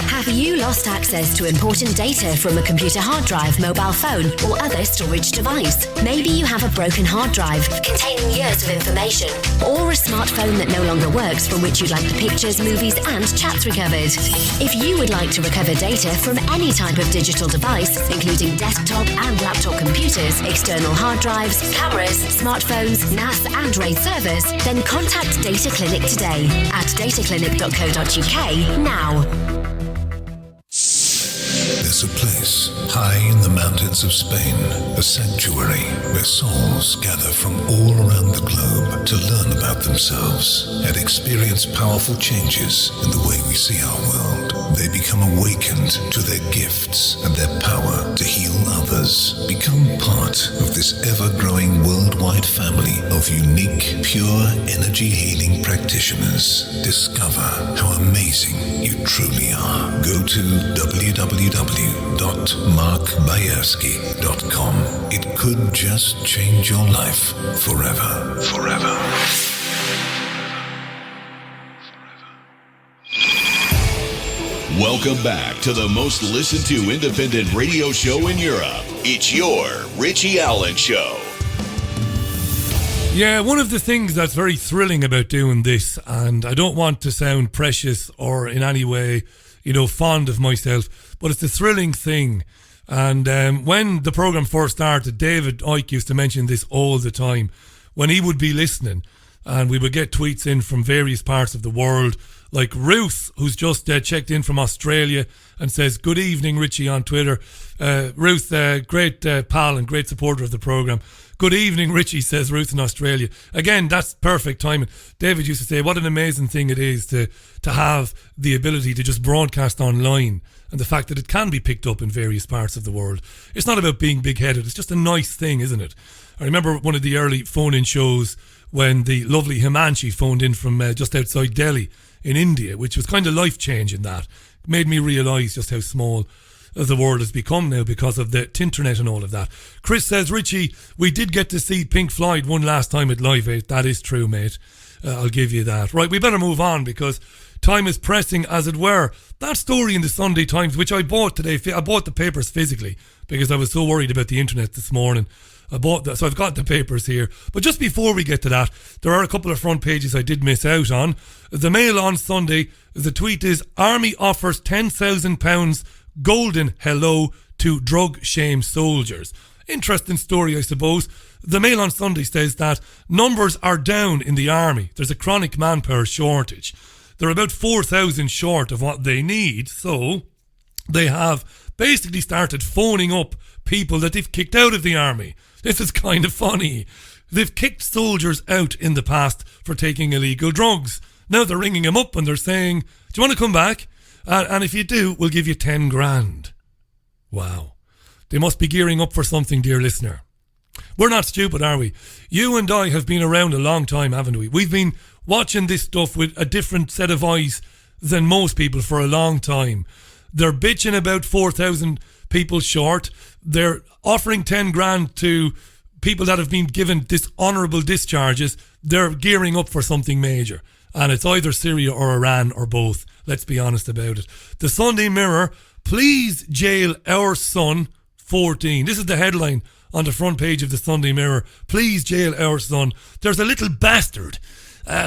S6: Have you lost access to important data from a computer hard drive, mobile phone, or other storage device? Maybe you have a broken hard drive containing years of information, or a smartphone that no longer works from which you'd like the pictures, movies, and chats recovered. If you would like to recover data from any type of digital device, including desktop and laptop computers, external hard drives, cameras, smartphones, NAS, and RAID servers, then contact Data Clinic today at dataclinic.co.uk now.
S5: There's a place high in the mountains of Spain, a sanctuary where souls gather from all around the globe to learn about themselves and experience powerful changes in the way we see our world. They become awakened to their gifts and their power to heal others. Become part of this ever-growing worldwide family of unique, pure energy healing practitioners. Discover how amazing you truly are. Go to www.markbayerski.com. It could just change your life forever. Forever.
S2: Welcome back to the most listened to independent radio show in Europe. It's your Richie Allen Show.
S1: Yeah, one of the things that's very thrilling about doing this, and I don't want to sound precious or in any way, fond of myself, but it's a thrilling thing And when the programme first started, David Icke used to mention this all the time. When he would be listening, and we would get tweets in from various parts of the world, like Ruth, who's just checked in from Australia and says, "Good evening, Richie," on Twitter. Ruth, great pal and great supporter of the programme. "Good evening, Richie," says Ruth in Australia. Again, that's perfect timing. David used to say what an amazing thing it is to have the ability to just broadcast online, and the fact that it can be picked up in various parts of the world. It's not about being big-headed. It's just a nice thing, isn't it? I remember one of the early phone-in shows when the lovely Himanshi phoned in from just outside Delhi in India, which was kind of life-changing. That made me realise just how small the world has become now because of the tinternet and all of that. Chris says, "Richie, we did get to see Pink Floyd one last time at Live 8. That is true, mate. I'll give you that. Right, we better move on because time is pressing, as it were. That story in the Sunday Times, which I bought today, I bought the papers physically because I was so worried about the internet this morning. I bought that, so I've got the papers here. But just before we get to that, there are a couple of front pages I did miss out on. The Mail on Sunday, the tweet is, "Army offers £10,000 golden hello to drug shame soldiers." Interesting story, I suppose. The Mail on Sunday says that numbers are down in the army. There's a chronic manpower shortage. They're about 4,000 short of what they need, so they have basically started phoning up people that they've kicked out of the army. This is kind of funny. They've kicked soldiers out in the past for taking illegal drugs. Now they're ringing them up and they're saying, "Do you want to come back? And if you do, we'll give you 10 grand. Wow. They must be gearing up for something, dear listener. We're not stupid, are we? You and I have been around a long time, haven't we? We've been watching this stuff with a different set of eyes than most people for a long time. They're bitching about 4,000 people short. They're offering 10 grand to people that have been given dishonourable discharges. They're gearing up for something major. And it's either Syria or Iran or both. Let's be honest about it. The Sunday Mirror, "Please jail our son, 14." This is the headline on the front page of the Sunday Mirror. "Please jail our son." There's a little bastard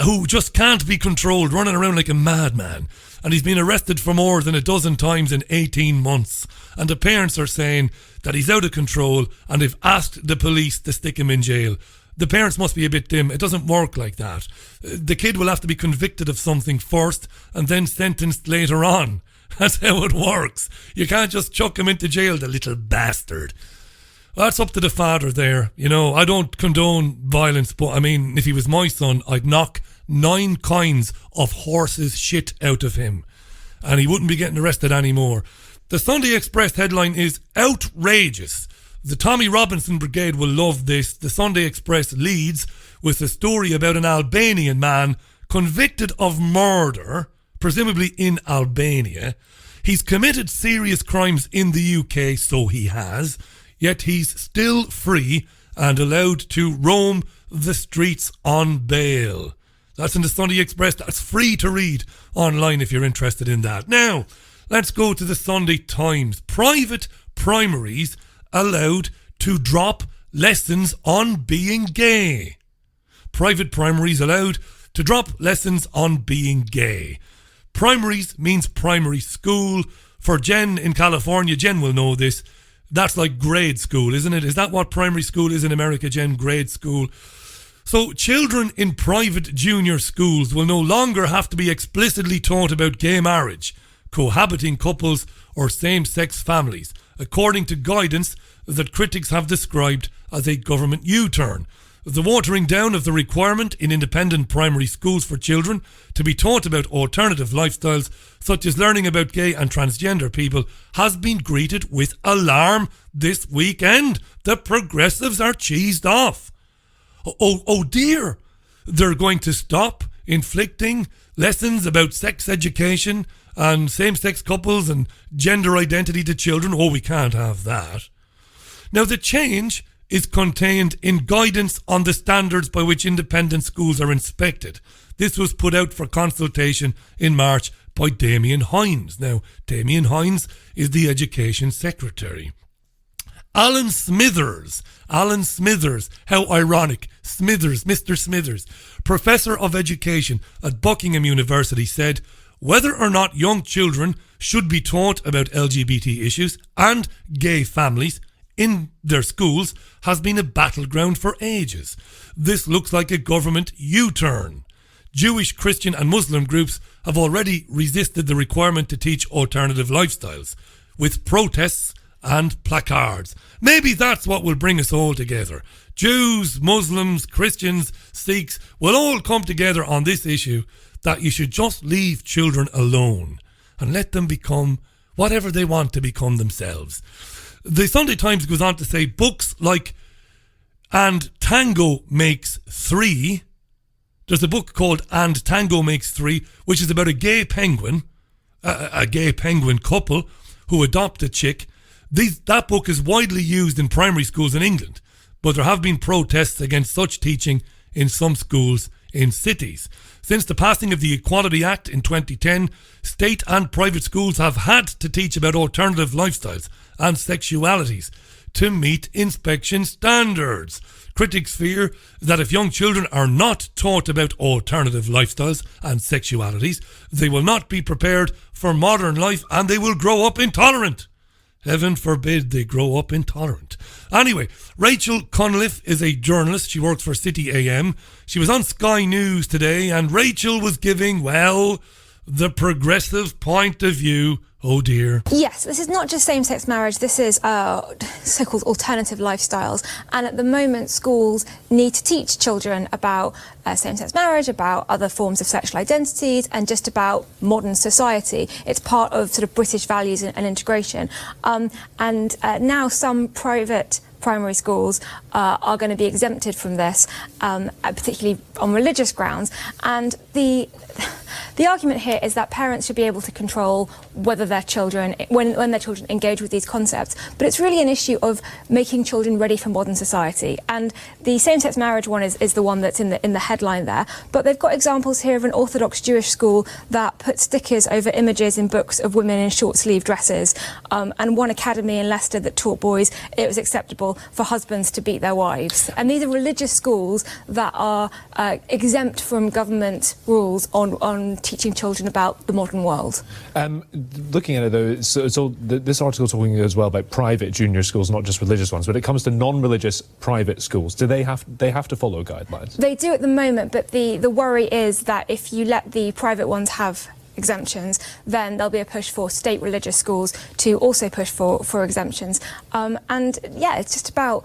S1: who just can't be controlled, running around like a madman. And he's been arrested for more than a dozen times in 18 months. And the parents are saying that he's out of control and they've asked the police to stick him in jail. The parents must be a bit dim. It doesn't work like that. The kid will have to be convicted of something first and then sentenced later on. That's how it works. You can't just chuck him into jail, the little bastard. That's up to the father there. You know, I don't condone violence, but I mean, if he was my son, I'd knock 9 kinds of horses shit out of him. And he wouldn't be getting arrested anymore. The Sunday Express headline is "Outrageous." The Tommy Robinson Brigade will love this. The Sunday Express leads with a story about an Albanian man convicted of murder, presumably in Albania. He's committed serious crimes in the UK, so he has, yet he's still free and allowed to roam the streets on bail. That's in the Sunday Express. That's free to read online if you're interested in that. Now, let's go to the Sunday Times. Private primaries allowed to drop lessons on being gay. Private primaries allowed to drop lessons on being gay. Primaries means primary school. For Jen in California, Jen will know this. That's like grade school, isn't it? Is that what primary school is in America, Jen? Grade school. So children in private junior schools will no longer have to be explicitly taught about gay marriage, cohabiting couples or same-sex families, according to guidance that critics have described as a government U-turn. The watering down of the requirement in independent primary schools for children to be taught about alternative lifestyles, such as learning about gay and transgender people, has been greeted with alarm this weekend. The progressives are cheesed off. Oh dear, they're going to stop inflicting lessons about sex education and same-sex couples and gender identity to children. Oh, we can't have that. Now, the change is contained in guidance on the standards by which independent schools are inspected. This was put out for consultation in March by Damien Hines. Now, Damien Hines is the Education Secretary. Alan Smithers, how ironic, Smithers, Mr. Smithers, Professor of Education at Buckingham University, said, whether or not young children should be taught about LGBT issues and gay families in their schools has been a battleground for ages. This looks like a government U-turn. Jewish, Christian and Muslim groups have already resisted the requirement to teach alternative lifestyles with protests and placards. Maybe that's what will bring us all together. Jews, Muslims, Christians, Sikhs will all come together on this issue that you should just leave children alone and let them become whatever they want to become themselves. The Sunday Times goes on to say books like And Tango Makes Three. There's a book called And Tango Makes Three, which is about a gay penguin couple who adopt a chick. That book is widely used in primary schools in England, but there have been protests against such teaching in some schools in cities. Since the passing of the Equality Act in 2010, state and private schools have had to teach about alternative lifestyles and sexualities to meet inspection standards. Critics fear that if young children are not taught about alternative lifestyles and sexualities, they will not be prepared for modern life and they will grow up intolerant. Heaven forbid they grow up intolerant. Anyway, Rachel Cunliffe is a journalist. She works for City AM. She was on Sky News today and Rachel was giving, well, the progressive point of view. Oh dear.
S10: Yes, this is not just same-sex marriage, this is so-called alternative lifestyles. And at the moment, schools need to teach children about same-sex marriage, about other forms of sexual identities, and just about modern society. It's part of sort of British values and integration. And now some private primary schools are going to be exempted from this, particularly on religious grounds. And the argument here is that parents should be able to control whether their children, when their children engage with these concepts. But it's really an issue of making children ready for modern society. And the same-sex marriage one is the one that's in the headline there. But they've got examples here of an Orthodox Jewish school that put stickers over images in books of women in short-sleeve dresses, and one academy in Leicester that taught boys it was acceptable for husbands to beat their wives. And these are religious schools that are exempt from government rules on teaching children about the modern world.
S4: Looking at it though, this article talking as well about private junior schools, not just religious ones, but it comes to non-religious private schools. Do they have to follow guidelines?
S10: They do at the moment, but the worry is that if you let the private ones have exemptions, then there'll be a push for state religious schools to also push for exemptions. And yeah, it's just about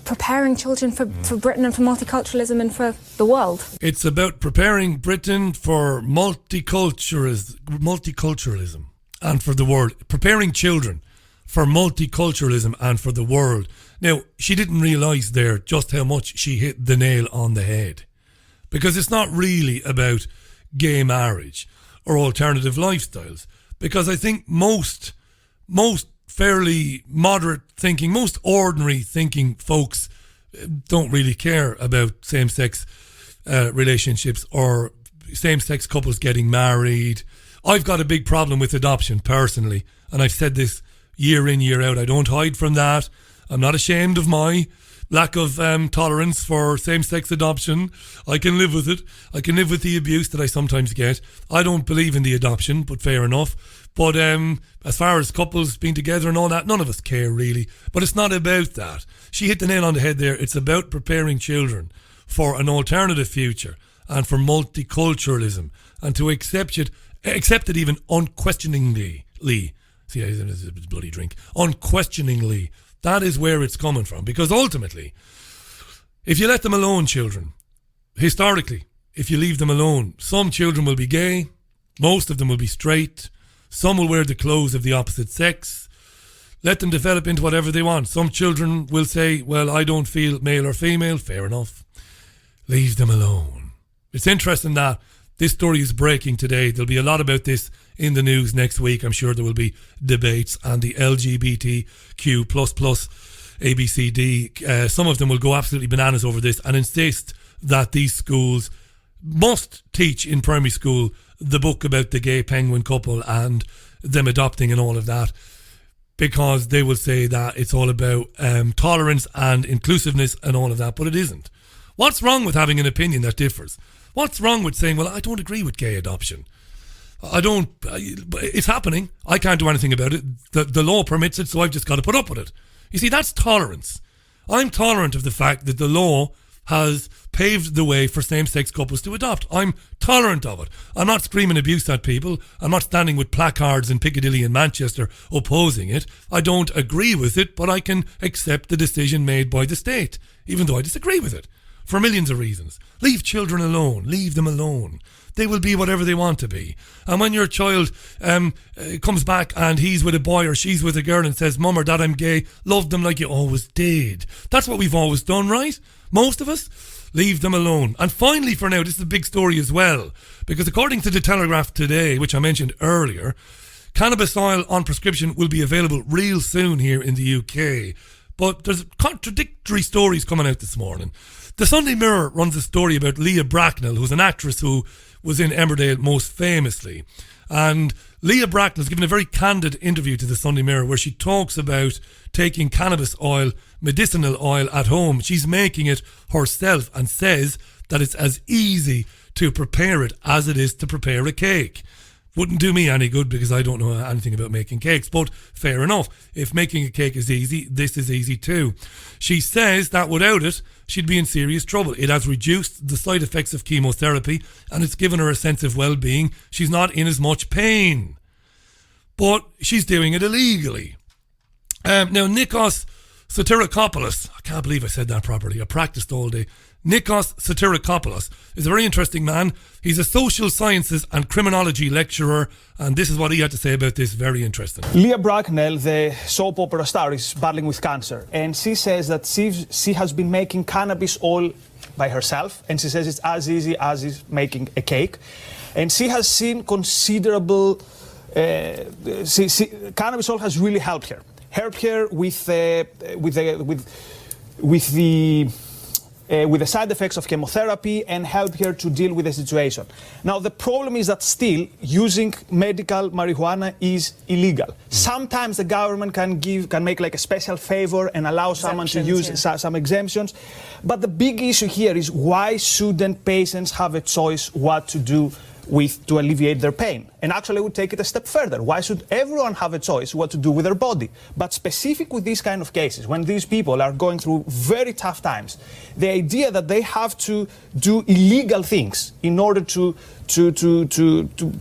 S10: preparing children for Britain and for multiculturalism and for the world. It's
S1: about preparing Britain for multiculturalism and for the world. Preparing children for multiculturalism and for the world. Now, she didn't realise there just how much she hit the nail on the head. Because it's not really about gay marriage or alternative lifestyles. Because I think most fairly moderate thinking, most ordinary thinking folks don't really care about same-sex relationships or same-sex couples getting married. I've got a big problem with adoption personally, and I've said this year in, year out. I don't hide from that. I'm not ashamed of my lack of tolerance for same-sex adoption. I can live with it. I can live with the abuse that I sometimes get. I don't believe in the adoption, but fair enough. But as far as couples being together and all that, none of us care really. But it's not about that. She hit the nail on the head there. It's about preparing children for an alternative future and for multiculturalism and to accept it even unquestioningly. See, it's a bloody drink. Unquestioningly. That is where it's coming from. Because ultimately, if you let them alone, children, historically, if you leave them alone, some children will be gay, most of them will be straight, some will wear the clothes of the opposite sex. Let them develop into whatever they want. Some children will say, well, I don't feel male or female. Fair enough. Leave them alone. It's interesting that this story is breaking today. There'll be a lot about this in the news next week. I'm sure there will be debates on the LGBTQ++ ABCD. Some of them will go absolutely bananas over this and insist that these schools must teach in primary school the book about the gay penguin couple and them adopting and all of that, because they will say that it's all about tolerance and inclusiveness and all of that, but it isn't. What's wrong with having an opinion that differs? What's wrong with saying, well, I don't agree with gay adoption? It's happening. I can't do anything about it. The law permits it, so I've just got to put up with it. You see, that's tolerance. I'm tolerant of the fact that the law has paved the way for same-sex couples to adopt. I'm tolerant of it. I'm not screaming abuse at people. I'm not standing with placards in Piccadilly and Manchester opposing it. I don't agree with it, but I can accept the decision made by the state, even though I disagree with it, for millions of reasons. Leave children alone. Leave them alone. They will be whatever they want to be. And when your child comes back and he's with a boy or she's with a girl and says, Mum or Dad, I'm gay, love them like you always did. That's what we've always done, right? Most of us, leave them alone. And finally, for now, this is a big story as well, because according to the Telegraph today, which I mentioned earlier, cannabis oil on prescription will be available real soon here in the UK. But there's contradictory stories coming out this morning. The Sunday Mirror runs a story about Leah Bracknell, who's an actress who was in Emmerdale most famously. And Leah Bracknell has given a very candid interview to the Sunday Mirror where she talks about taking cannabis oil, medicinal oil at home. She's making it herself and says that it's as easy to prepare it as it is to prepare a cake. Wouldn't do me any good because I don't know anything about making cakes, but fair enough. If making a cake is easy, this is easy too. She says that without it, she'd be in serious trouble. It has reduced the side effects of chemotherapy and it's given her a sense of well-being. She's not in as much pain. But she's doing it illegally. Now, Nikos Sotirakopoulos, I can't believe I said that properly. I practiced all day. Nikos Sotirakopoulos is a very interesting man. He's a social sciences and criminology lecturer, and this is what he had to say about this. Very interesting.
S11: Leah Bracknell, the soap opera star, is battling with cancer, and she says that she has been making cannabis oil by herself, and she says it's as easy as is making a cake, and she has seen considerable. Cannabis oil has really helped her. Helped her with the side effects of chemotherapy and helped her to deal with the situation. Now, the problem is that still using medical marijuana is illegal. Sometimes the government can make like a special favor and allow someone to use some exemptions. But the big issue here is why shouldn't patients have a choice what to do to alleviate their pain? And actually I would take it a step further. Why should everyone have a choice what to do with their body? But specific with these kind of cases, when these people are going through very tough times, the idea that they have to do illegal things in order to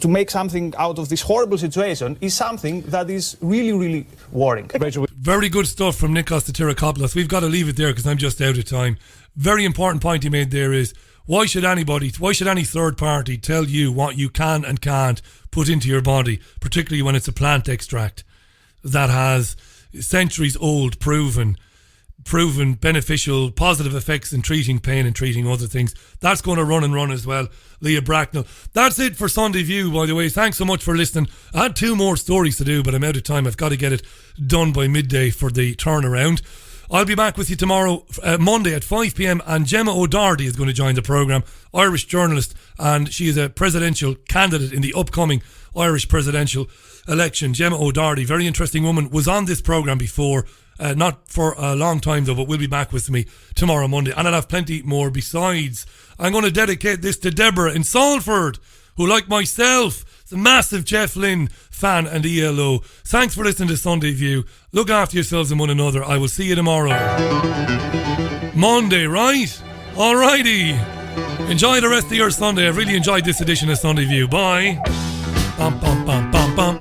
S11: make something out of this horrible situation is something that is really, really worrying.
S1: Rachel, very good stuff from Nikos Sotirakopoulos. We've got to leave it there because I'm just out of time. Very important point he made there is, why should any third party tell you what you can and can't put into your body, particularly when it's a plant extract that has centuries old proven beneficial, positive effects in treating pain and treating other things. That's going to run as well. Leah Bracknell. That's it for Sunday View, by the way. Thanks so much for listening. I had 2 more stories to do, but I'm out of time. I've got to get it done by midday for the turnaround. I'll be back with you tomorrow, Monday at 5 p.m, and Gemma O'Doherty is going to join the programme, Irish journalist, and she is a presidential candidate in the upcoming Irish presidential election. Gemma O'Doherty, very interesting woman, was on this programme before, not for a long time though, but will be back with me tomorrow, Monday, and I'll have plenty more besides. I'm going to dedicate this to Deborah in Salford, who, like myself, is a massive Jeff Lynne fan and ELO. Thanks for listening to Sunday View. Look after yourselves and one another. I will see you tomorrow. Monday, right? Alrighty. Enjoy the rest of your Sunday. I've really enjoyed this edition of Sunday View. Bye. Bum, bum, bum, bum, bum.